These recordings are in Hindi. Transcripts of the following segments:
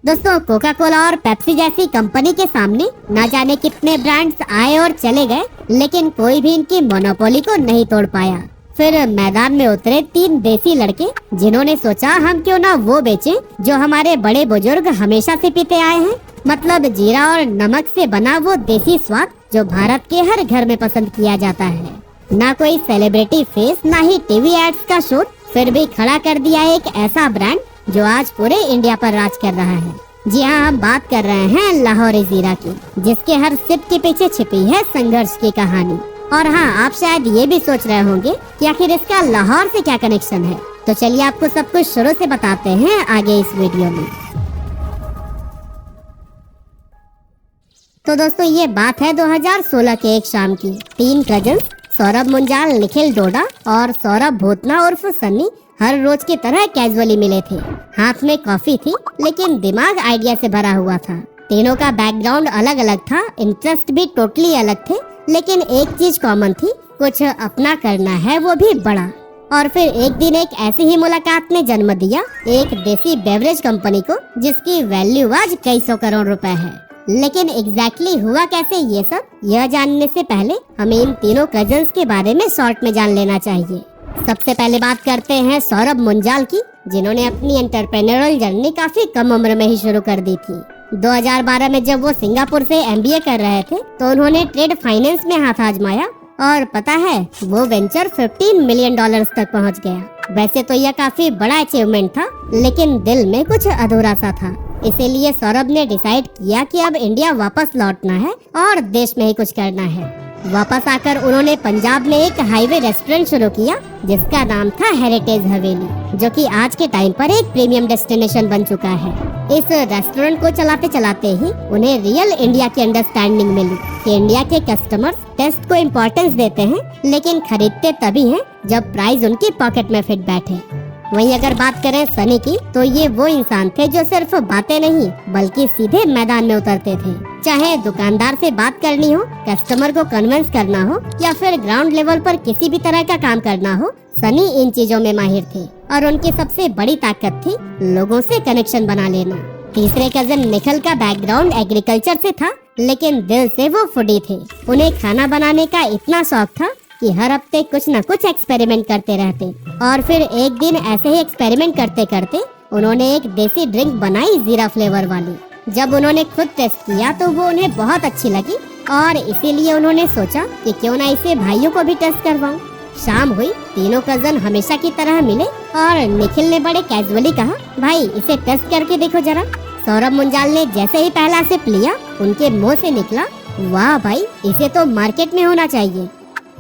दोस्तों, कोका कोला और पेप्सी जैसी कंपनी के सामने न जाने कितने ब्रांड्स आए और चले गए, लेकिन कोई भी इनकी मोनोपोली को नहीं तोड़ पाया। फिर मैदान में उतरे 3 देसी लड़के, जिन्होंने सोचा हम क्यों ना वो बेचें जो हमारे बड़े बुजुर्ग हमेशा से पीते आए हैं, मतलब जीरा और नमक से बना वो देसी स्वाद जो भारत के हर घर में पसंद किया जाता है। ना कोई सेलिब्रिटी फेस, ना ही टीवी एड्स का शोर, फिर भी खड़ा कर दिया एक ऐसा ब्रांड जो आज पूरे इंडिया पर राज कर रहा है। जी हाँ, हम बात कर रहे हैं लाहौरी जीरा की, जिसके हर सिप के पीछे छिपी है संघर्ष की कहानी। और हाँ, आप शायद ये भी सोच रहे होंगे कि आखिर इसका लाहौर से क्या कनेक्शन है। तो चलिए आपको सब कुछ शुरू से बताते हैं आगे इस वीडियो में। तो दोस्तों, ये बात है 2016 के एक शाम की। 3 कजन्स सौरभ मुंजाल, निखिल डोडा और सौरभ भूतना उर्फ सन्नी हर रोज की तरह कैजुअली मिले थे। हाथ में कॉफी थी, लेकिन दिमाग आइडिया से भरा हुआ था। तीनों का बैकग्राउंड अलग अलग था, इंटरेस्ट भी टोटली अलग थे, लेकिन एक चीज कॉमन थी, कुछ अपना करना है, वो भी बड़ा। और फिर एक दिन एक ऐसी ही मुलाकात ने जन्म दिया एक देसी बेवरेज कंपनी को, जिसकी वैल्यू आज कई 100 करोड़ रुपए है। लेकिन एग्जैक्टली हुआ कैसे ये सब, यह जानने से पहले हमें इन तीनों कजन्स के बारे में शॉर्ट में जान लेना चाहिए। सबसे पहले बात करते हैं सौरभ मुंजाल की, जिन्होंने अपनी एंटरप्रेन्योरल जर्नी काफी कम उम्र में ही शुरू कर दी थी। 2012 में जब वो सिंगापुर से MBA कर रहे थे, तो उन्होंने ट्रेड फाइनेंस में हाथ आजमाया और पता है वो वेंचर $15 मिलियन तक पहुंच गया। वैसे तो यह काफी बड़ा अचीवमेंट था, लेकिन दिल में कुछ अधूरा सा था। इसीलिए सौरभ ने डिसाइड किया कि अब इंडिया वापस लौटना है और देश में ही कुछ करना है। वापस आकर उन्होंने पंजाब में एक हाईवे रेस्टोरेंट शुरू किया, जिसका नाम था हेरिटेज हवेली, जो कि आज के टाइम पर एक प्रीमियम डेस्टिनेशन बन चुका है। इस रेस्टोरेंट को चलाते चलाते ही उन्हें रियल इंडिया की अंडरस्टैंडिंग मिली कि इंडिया के कस्टमर्स टेस्ट को इम्पोर्टेंस देते हैं, लेकिन खरीदते तभी हैं जब प्राइस उनकी पॉकेट में फिट बैठे। वहीं अगर बात करें सनी की, तो ये वो इंसान थे जो सिर्फ बातें नहीं बल्कि सीधे मैदान में उतरते थे। चाहे दुकानदार से बात करनी हो, कस्टमर को कन्विंस करना हो या फिर ग्राउंड लेवल पर किसी भी तरह का काम करना हो, सनी इन चीजों में माहिर थे। और उनकी सबसे बड़ी ताकत थी लोगों से कनेक्शन बना लेना। तीसरे कजन निखिल का बैकग्राउंड एग्रीकल्चर से था, लेकिन दिल से वो फूडी थे। उन्हें खाना बनाने का इतना शौक था कि हर हफ्ते कुछ न कुछ एक्सपेरिमेंट करते रहते। और फिर एक दिन ऐसे ही एक्सपेरिमेंट करते करते उन्होंने एक देसी ड्रिंक बनाई, जीरा फ्लेवर वाली। जब उन्होंने खुद टेस्ट किया तो वो उन्हें बहुत अच्छी लगी और इसीलिए उन्होंने सोचा कि क्यों ना इसे भाइयों को भी टेस्ट करवाऊं। शाम हुई, तीनों कजन हमेशा की तरह मिले और निखिल ने बड़े कैजुअली कहा, भाई इसे टेस्ट करके देखो जरा। सौरभ मुंजाल ने जैसे ही पहला सिप लिया, उनके मुंह से निकला, वाह भाई, इसे तो मार्केट में होना चाहिए।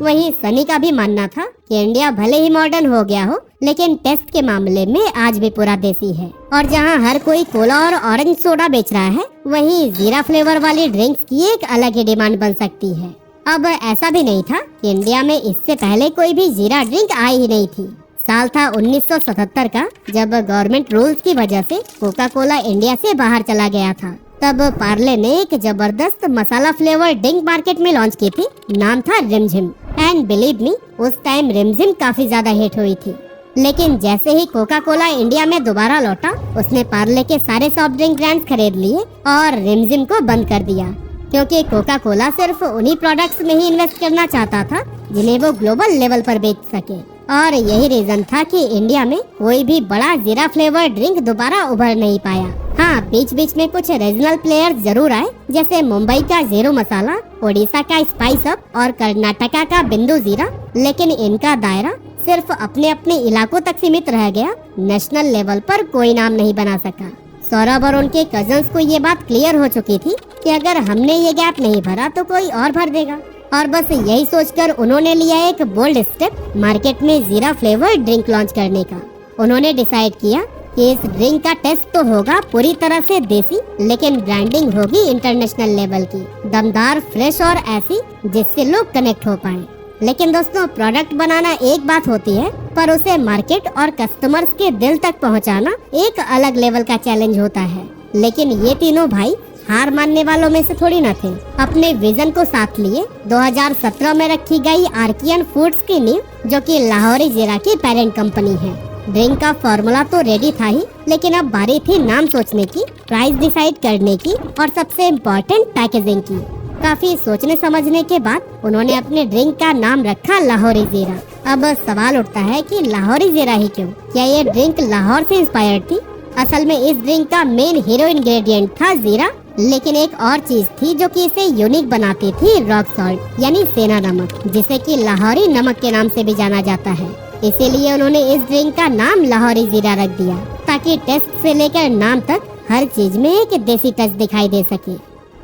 वहीं सनी का भी मानना था कि इंडिया भले ही मॉडर्न हो गया हो, लेकिन टेस्ट के मामले में आज भी पूरा देसी है। और जहां हर कोई कोला और ऑरेंज सोडा बेच रहा है, वहीं जीरा फ्लेवर वाली ड्रिंक्स की एक अलग ही डिमांड बन सकती है। अब ऐसा भी नहीं था कि इंडिया में इससे पहले कोई भी जीरा ड्रिंक आई ही नहीं थी। साल था 1977 का, जब गवर्नमेंट रूल्स की वजह से कोका कोला इंडिया से बाहर चला गया था। तब पार्ले ने एक जबरदस्त मसाला फ्लेवर ड्रिंक मार्केट में लॉन्च की थी, नाम था रिमझिम। एंड बिलीव मी, उस टाइम रिमझिम काफी ज्यादा हिट हुई थी। लेकिन जैसे ही कोका कोला इंडिया में दोबारा लौटा, उसने पार्ले के सारे सॉफ्ट ड्रिंक ब्रांड्स खरीद लिए और रिमझिम को बंद कर दिया, क्योंकि कोका कोला सिर्फ उन्हीं प्रोडक्ट्स में ही इन्वेस्ट करना चाहता था जिन्हें वो ग्लोबल लेवल पर बेच सके। और यही रीजन था कि इंडिया में कोई भी बड़ा जीरा फ्लेवर ड्रिंक दोबारा उभर नहीं पाया। हाँ, बीच बीच में कुछ रीजनल प्लेयर्स जरूर आए, जैसे मुंबई का जीरो मसाला, ओडिशा का स्पाइस अप और कर्नाटका का बिंदु जीरा, लेकिन इनका दायरा सिर्फ अपने अपने इलाकों तक सीमित रह गया। नेशनल लेवल पर कोई नाम नहीं बना सका। सौरभ और उनके कजन्स को ये बात क्लियर हो चुकी थी कि अगर हमने ये गैप नहीं भरा तो कोई और भर देगा। और बस यही सोचकर उन्होंने लिया एक बोल्ड स्टेप, मार्केट में जीरा फ्लेवर ड्रिंक लॉन्च करने का। उन्होंने डिसाइड किया कि इस ड्रिंक का टेस्ट तो होगा पूरी तरह से देसी, लेकिन ब्रांडिंग होगी इंटरनेशनल लेवल की, दमदार, फ्रेश और ऐसी जिससे लोग कनेक्ट हो पाए। लेकिन दोस्तों, प्रोडक्ट बनाना एक बात होती है, पर उसे मार्केट और कस्टमर्स के दिल तक पहुंचाना एक अलग लेवल का चैलेंज होता है। लेकिन ये तीनों भाई हार मानने वालों में से थोड़ी न थे। अपने विजन को साथ लिए 2017 में रखी गई आर्कियन फूड्स की नींव, जो कि लाहौरी जीरा की पेरेंट कंपनी है, ड्रिंक का फॉर्मूला तो रेडी था ही, लेकिन अब बारी थी नाम सोचने की, प्राइस डिसाइड करने की और सबसे इम्पोर्टेंट पैकेजिंग की। काफी सोचने समझने के बाद उन्होंने अपने ड्रिंक का नाम रखा लाहौरी जीरा। अब सवाल उठता है कि लाहौरी जीरा ही क्यों? क्या ये ड्रिंक लाहौर से इंस्पायर्ड थी? असल में इस ड्रिंक का मेन हीरो इंग्रेडिएंट था जीरा, लेकिन एक और चीज थी जो कि इसे यूनिक बनाती थी, रॉक सॉल्ट यानी सेना नमक, जिसे कि लाहौरी नमक के नाम से भी जाना जाता है। इसीलिए उन्होंने इस ड्रिंक का नाम लाहौरी जीरा रख दिया, ताकि टेस्ट से लेकर नाम तक हर चीज में एक देसी टच दिखाई दे सके।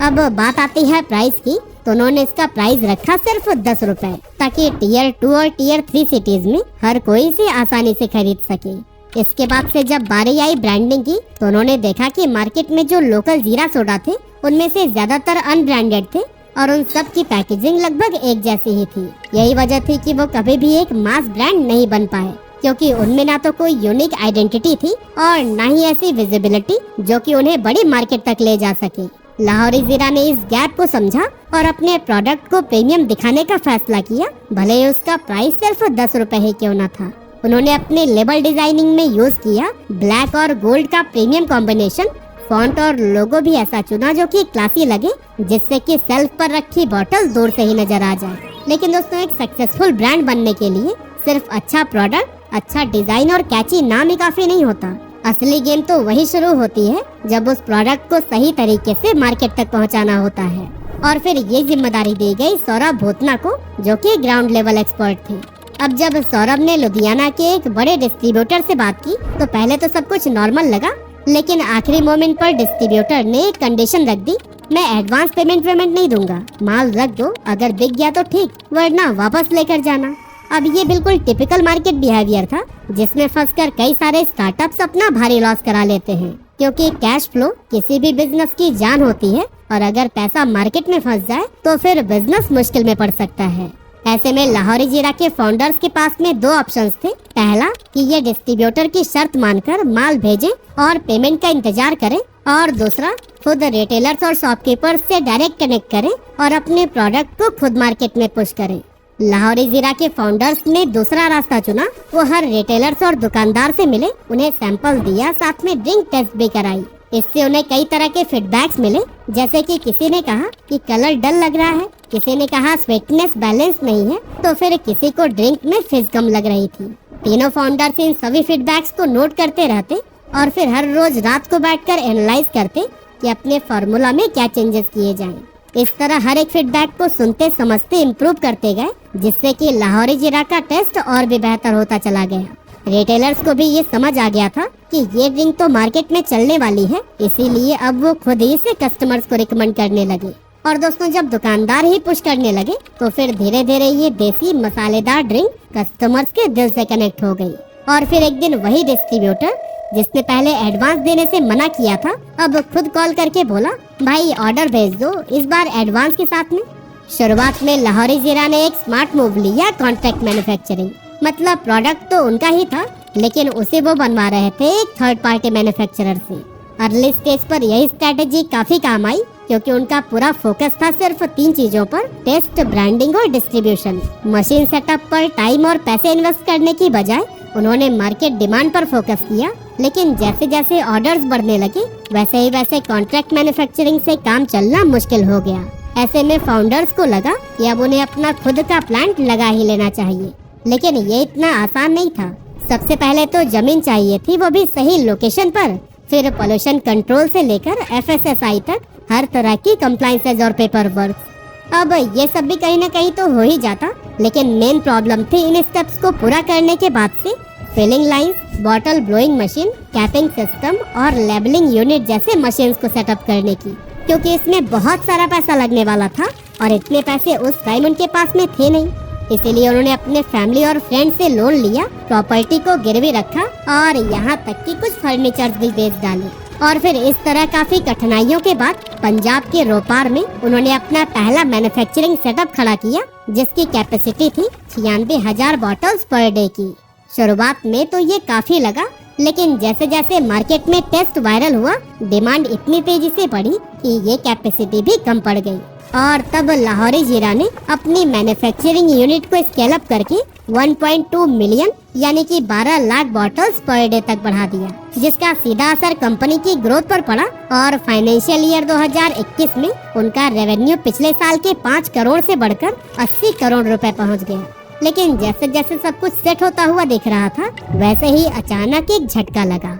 अब बात आती है प्राइस की, तो उन्होंने इसका प्राइस रखा सिर्फ 10 रुपए, ताकि टियर 2 और टियर 3 सिटीज में हर कोई इसे आसानी से खरीद सके। इसके बाद से जब बारी आई ब्रांडिंग की, तो उन्होंने देखा कि मार्केट में जो लोकल जीरा सोडा थे उनमें से ज्यादातर अनब्रांडेड थे और उन सब की पैकेजिंग लगभग एक जैसी ही थी। यही वजह थी कि वो कभी भी एक मास ब्रांड नहीं बन पाए, क्योंकि उनमें ना तो कोई यूनिक आइडेंटिटी थी और ना ही ऐसी विजिबिलिटी जो कि उन्हें बड़ी मार्केट तक ले जा सके। लाहौरी जीरा ने इस गैप को समझा और अपने प्रोडक्ट को प्रीमियम दिखाने का फैसला किया, भले ही उसका प्राइस सिर्फ 10 रुपए ही क्यों न था। उन्होंने अपने लेबल डिजाइनिंग में यूज किया ब्लैक और गोल्ड का प्रीमियम कॉम्बिनेशन। फॉन्ट और लोगो भी ऐसा चुना जो कि क्लासी लगे, जिससे कि सेल्फ पर रखी बॉटल दूर से ही नजर आ जाए। लेकिन दोस्तों, एक सक्सेसफुल ब्रांड बनने के लिए सिर्फ अच्छा प्रोडक्ट, अच्छा डिजाइन और कैची नाम ही काफी नहीं होता। असली गेम तो वही शुरू होती है जब उस प्रोडक्ट को सही तरीके से मार्केट तक पहुंचाना होता है। और फिर ये जिम्मेदारी दी गई सौरभ भोतना को, जो कि ग्राउंड लेवल एक्सपर्ट थे। अब जब सौरभ ने लुधियाना के एक बड़े डिस्ट्रीब्यूटर से बात की, तो पहले तो सब कुछ नॉर्मल लगा, लेकिन आखिरी मोमेंट पर डिस्ट्रीब्यूटर ने एक कंडीशन रख दी, मैं एडवांस पेमेंट नहीं दूंगा, माल रख दो, अगर बिक गया तो ठीक, वरना वापस लेकर जाना। अब ये बिल्कुल टिपिकल मार्केट बिहेवियर था, जिसमें फंसकर कई सारे स्टार्टअप्स अपना भारी लॉस करा लेते हैं, क्योंकि कैश फ्लो किसी भी बिजनेस की जान होती है और अगर पैसा मार्केट में फंस जाए तो फिर बिजनेस मुश्किल में पड़ सकता है। ऐसे में लाहौरी जीरा के फाउंडर्स के पास में दो ऑप्शंस थे। पहला कि ये डिस्ट्रीब्यूटर की शर्त मानकर माल भेजें और पेमेंट का इंतजार करें, और दूसरा खुद रिटेलर्स और शॉपकीपर्स से डायरेक्ट कनेक्ट करें और अपने प्रोडक्ट को खुद मार्केट में पुश करें। लाहौरी जीरा के फाउंडर्स ने दूसरा रास्ता चुना। वो हर रिटेलर्स और दुकानदार से मिले, उन्हें सैंपल दिया, साथ में ड्रिंक टेस्ट भी कराई। इससे उन्हें कई तरह के फीडबैक्स मिले, जैसे कि किसी ने कहा कि कलर डल लग रहा है, किसी ने कहा स्वीटनेस बैलेंस नहीं है, तो फिर किसी को ड्रिंक में फिज कम लग रही थी। तीनों फाउंडर्स इन सभी फीडबैक्स को नोट करते रहते और फिर हर रोज रात को बैठकर एनालाइज करते कि अपने फार्मूला में क्या चेंजेस किए जाएं। इस तरह हर एक फीडबैक को सुनते समझते इम्प्रूव करते गए, जिससे कि लाहौरी जीरा का टेस्ट और भी बेहतर होता चला गया। रिटेलर्स को भी ये समझ आ गया था कि ये ड्रिंक तो मार्केट में चलने वाली है, इसीलिए अब वो खुद ही से कस्टमर्स को रिकमेंड करने लगे। और दोस्तों, जब दुकानदार ही पुश करने लगे तो फिर धीरे धीरे ये देसी मसालेदार ड्रिंक कस्टमर्स के दिल से कनेक्ट हो गई। और फिर एक दिन वही डिस्ट्रीब्यूटर जिसने पहले एडवांस देने से मना किया था, अब खुद कॉल करके बोला, भाई ऑर्डर भेज दो, इस बार एडवांस के साथ में। शुरुआत में लाहौरी जीरा ने एक स्मार्ट मूव लिया, कॉन्ट्रैक्ट मैन्युफैक्चरिंग। मतलब प्रोडक्ट तो उनका ही था, लेकिन उसे वो बनवा रहे थे एक थर्ड पार्टी मैन्युफैक्चरर से। अर्ली स्टेज पर यही स्ट्रेटेजी काफी काम आई, क्योंकि उनका पूरा फोकस था सिर्फ 3 चीजों पर, टेस्ट, ब्रांडिंग और डिस्ट्रीब्यूशन। मशीन सेटअप पर टाइम और पैसे इन्वेस्ट करने की बजाय उन्होंने मार्केट डिमांड पर फोकस किया। लेकिन जैसे जैसे ऑर्डर्स बढ़ने लगे, वैसे ही वैसे कॉन्ट्रैक्ट मैन्युफैक्चरिंग से काम चलना मुश्किल हो गया। ऐसे में फाउंडर्स को लगा कि अब उन्हें अपना खुद का प्लांट लगा ही लेना चाहिए, लेकिन ये इतना आसान नहीं था। सबसे पहले तो जमीन चाहिए थी, वो भी सही लोकेशन पर। फिर पोल्यूशन कंट्रोल से लेकर FSSAI तक हर तरह की कंप्लायंसेस और पेपर वर्क। अब ये सब भी कहीं ना कहीं तो हो ही जाता, लेकिन मेन प्रॉब्लम थी इन स्टेप्स को पूरा करने के बाद से filling lines, bottle blowing machine, capping system और लेबलिंग यूनिट जैसे मशीन्स को सेटअप करने की, क्योंकि इसमें बहुत सारा पैसा लगने वाला था और इतने पैसे उस टाइम उनके पास में थे नहीं। इसीलिए उन्होंने अपने फैमिली और फ्रेंड से लोन लिया, प्रॉपर्टी को गिरवी रखा और यहाँ तक कि कुछ फर्नीचर भी बेच डाले। और फिर इस तरह काफी कठिनाइयों के बाद पंजाब के रोपार में उन्होंने अपना पहला मैन्युफैक्चरिंग सेटअप खड़ा किया, जिसकी कैपेसिटी थी 96,000 बॉटल्स पर डे की। शुरुआत में तो ये काफी लगा, लेकिन जैसे जैसे मार्केट में टेस्ट वायरल हुआ, डिमांड इतनी तेजी से बढ़ी कि ये कैपेसिटी भी कम पड़ गई। और तब लाहौरी जीरा ने अपनी मैन्युफैक्चरिंग यूनिट को स्केल अप करके 1.2 मिलियन यानी कि 12 लाख बॉटल्स पर डे तक बढ़ा दिया, जिसका सीधा असर कंपनी की ग्रोथ पर पड़ा और फाइनेंशियल ईयर 2021 में उनका रेवेन्यू पिछले साल के 5 करोड़ से बढ़कर 80 करोड़ रुपए पहुंच गया। लेकिन जैसे जैसे सब कुछ सेट होता हुआ दिख रहा था, वैसे ही अचानक एक झटका लगा।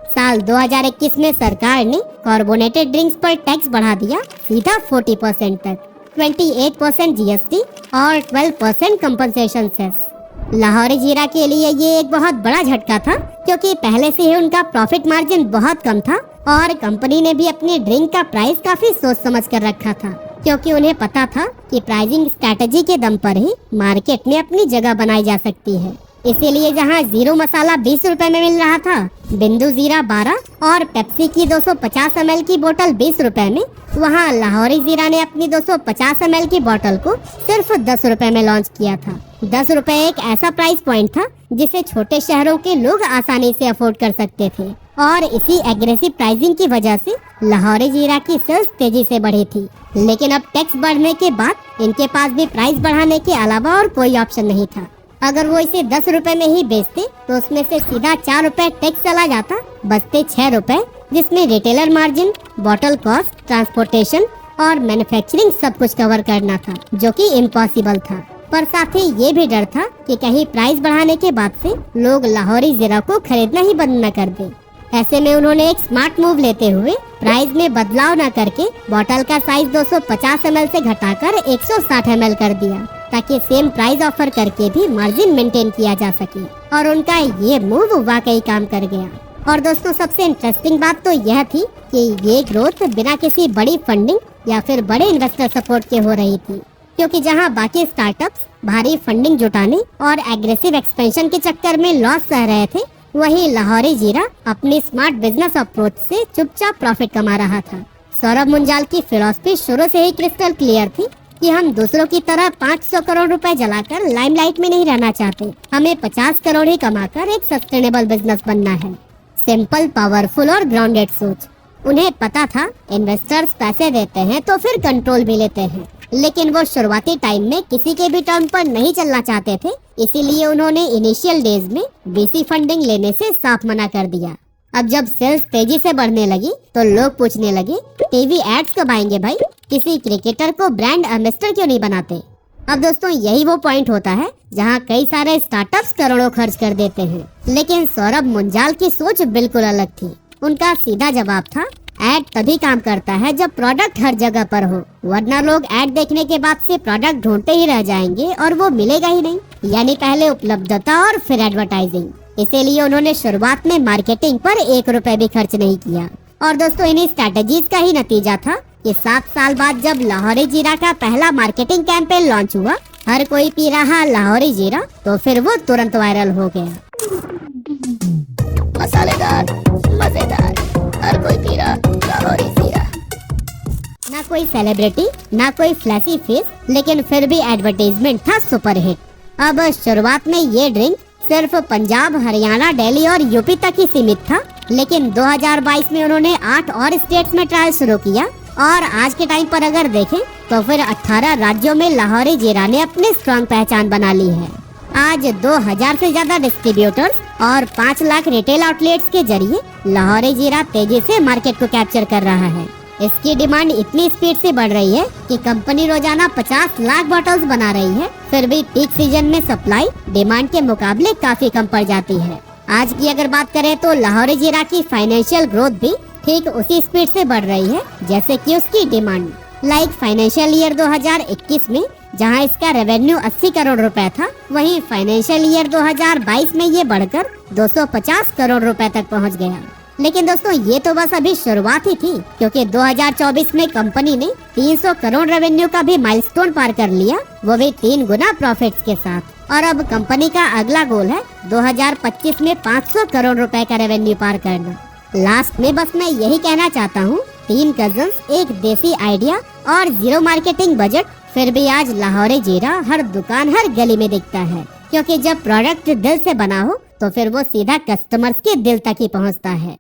साल 2021 में सरकार ने कार्बोनेटेड ड्रिंक्स पर टैक्स बढ़ा दिया सीधा 40% तक, 28% जीएसटी और 12% कंपनसेशन सेस। लाहौरी जीरा के लिए ये एक बहुत बड़ा झटका था, क्योंकि पहले से ही उनका प्रॉफिट मार्जिन बहुत कम था और कंपनी ने भी अपनी ड्रिंक का प्राइस काफी सोच समझ कर रखा था, क्योंकि उन्हें पता था कि प्राइसिंग स्ट्रैटेजी के दम पर ही मार्केट में अपनी जगह बनाई जा सकती है। इसीलिए जहां जीरो मसाला 20 रुपए में मिल रहा था, बिंदु जीरा 12 और पेप्सी की 250 ml की बोतल 20 रुपए में, वहां लाहौरी जीरा ने अपनी 250 ml की बोतल को सिर्फ 10 रुपए में लॉन्च किया था। 10 रुपए एक ऐसा प्राइस पॉइंट था जिसे छोटे शहरों के लोग आसानी से अफोर्ड कर सकते थे और इसी एग्रेसिव प्राइसिंग की वजह से लाहौरी जीरा की सेल्स तेजी से बढ़ी थी। लेकिन अब टैक्स बढ़ने के बाद इनके पास भी प्राइस बढ़ाने के अलावा और कोई ऑप्शन नहीं था। अगर वो इसे 10 रुपए में ही बेचते तो उसमें से सीधा 4 रुपए टैक्स चला जाता, बचते 6 रुपए, जिसमें retailer margin, bottle cost, transportation और मैन्युफैक्चरिंग सब कुछ कवर करना था, जो कि इम्पॉसिबल था। पर साथ ही ये भी डर था कि कहीं प्राइस बढ़ाने के बाद से लोग लाहौरी जीरा को खरीदना ही बंद न कर दे। ऐसे में उन्होंने एक स्मार्ट मूव लेते हुए प्राइस में बदलाव न करके बोतल का साइज 250 ml से घटाकर 160 ml कर दिया, ताकि सेम प्राइस ऑफर करके भी मार्जिन मेंटेन किया जा सके। और उनका ये मूव वाकई काम कर गया। और दोस्तों, सबसे इंटरेस्टिंग बात तो यह थी कि ये ग्रोथ बिना किसी बड़ी फंडिंग या फिर बड़े इन्वेस्टर सपोर्ट के हो रही थी, क्योंकि जहां बाकी स्टार्टअप्स भारी फंडिंग जुटाने और एग्रेसिव एक्सपेंशन के चक्कर में लॉस सह रहे थे, वहीं लाहौरी जीरा अपनी स्मार्ट बिजनेस अप्रोच से चुपचाप प्रॉफिट कमा रहा था। सौरभ मुंजाल की फिलॉसफी शुरू से ही क्रिस्टल क्लियर थी कि हम दूसरों की तरह 500 करोड़ रुपए जलाकर लाइमलाइट में नहीं रहना चाहते। हमें 50 करोड़ ही कमाकर एक सस्टेनेबल बिजनेस बनना है। सिंपल, पावरफुल और ग्राउंडेड सोच। उन्हें पता था इन्वेस्टर्स पैसे देते हैं तो फिर कंट्रोल भी लेते हैं, लेकिन वो शुरुआती टाइम में किसी के भी टर्म पर नहीं चलना चाहते थे। इसीलिए उन्होंने इनिशियल डेज में वीसी फंडिंग लेने से साफ मना कर दिया। अब जब सेल्स तेजी से बढ़ने लगी तो लोग पूछने लगे, टीवी एड्स कब आएंगे भाई? किसी क्रिकेटर को ब्रांड एम्बेसडर क्यों नहीं बनाते? अब दोस्तों, यही वो पॉइंट होता है जहां कई सारे स्टार्टअप्स करोड़ों खर्च कर देते हैं, लेकिन सौरभ मुंजाल की सोच बिल्कुल अलग थी। उनका सीधा जवाब था, एड तभी काम करता है जब प्रोडक्ट हर जगह पर हो, वरना लोग एड देखने के बाद से प्रोडक्ट ढूंढते ही रह जाएंगे और वो मिलेगा ही नहीं। यानी पहले उपलब्धता और फिर एडवर्टाइजिंग। इसीलिए उन्होंने शुरुआत में मार्केटिंग पर 1 रुपए भी खर्च नहीं किया। और दोस्तों, इन्हीं स्ट्रैटेजीज का ही नतीजा था कि 7 साल बाद जब लाहौरी जीरा का पहला मार्केटिंग कैंपेन लॉन्च हुआ, हर कोई पी रहा लाहौरी जीरा, तो फिर वो तुरंत वायरल हो गया। मसालेदार, मजेदार, हर कोई पी रहा लाहौरी जीरा। ना कोई सेलिब्रिटी, ना कोई फ्लैशी फेस, लेकिन फिर भी एडवर्टाइजमेंट था सुपर हिट। अब शुरुआत में ये ड्रिंक सिर्फ पंजाब, हरियाणा, दिल्ली और यूपी तक ही सीमित था, लेकिन 2022 में उन्होंने 8 और स्टेट्स में ट्रायल शुरू किया और आज के टाइम पर अगर देखें तो फिर 18 राज्यों में लाहौरी जीरा ने अपनी स्ट्रॉन्ग पहचान बना ली है। आज 2000 से ज्यादा डिस्ट्रीब्यूटर्स और 5 लाख रिटेल आउटलेट्स के जरिए लाहौरी जीरा तेजी से मार्केट को कैप्चर कर रहा है। इसकी डिमांड इतनी स्पीड से बढ़ रही है कि कंपनी रोजाना 50 लाख बॉटल्स बना रही है, फिर भी पीक सीजन में सप्लाई डिमांड के मुकाबले काफी कम पड़ जाती है। आज की अगर बात करें तो लाहौरी जीरा की फाइनेंशियल ग्रोथ भी ठीक उसी स्पीड से बढ़ रही है जैसे कि उसकी डिमांड। लाइक फाइनेंशियल ईयर 2021 में जहां इसका रेवेन्यू 80 करोड़ रुपए था, वहीं फाइनेंशियल ईयर 2022 में ये बढ़कर 250 करोड़ रुपए तक पहुंच गया। लेकिन दोस्तों, ये तो बस अभी शुरुआत ही थी, क्योंकि 2024 में कंपनी ने 300 करोड़ रेवेन्यू का भी माइलस्टोन पार कर लिया, वो भी 3 गुना प्रॉफिट्स के साथ। और अब कंपनी का अगला गोल है 2025 में 500 करोड़ रुपए का रेवेन्यू पार करना। लास्ट में बस मैं यही कहना चाहता हूँ, 3 कजन्स, एक देसी आइडिया और 0 मार्केटिंग बजट, फिर भी आज लाहौरी जीरा हर दुकान, हर गली में दिखता है। क्योंकि जब प्रोडक्ट दिल से बना हो तो फिर वो सीधा कस्टमर्स के दिल तक ही पहुंचता है।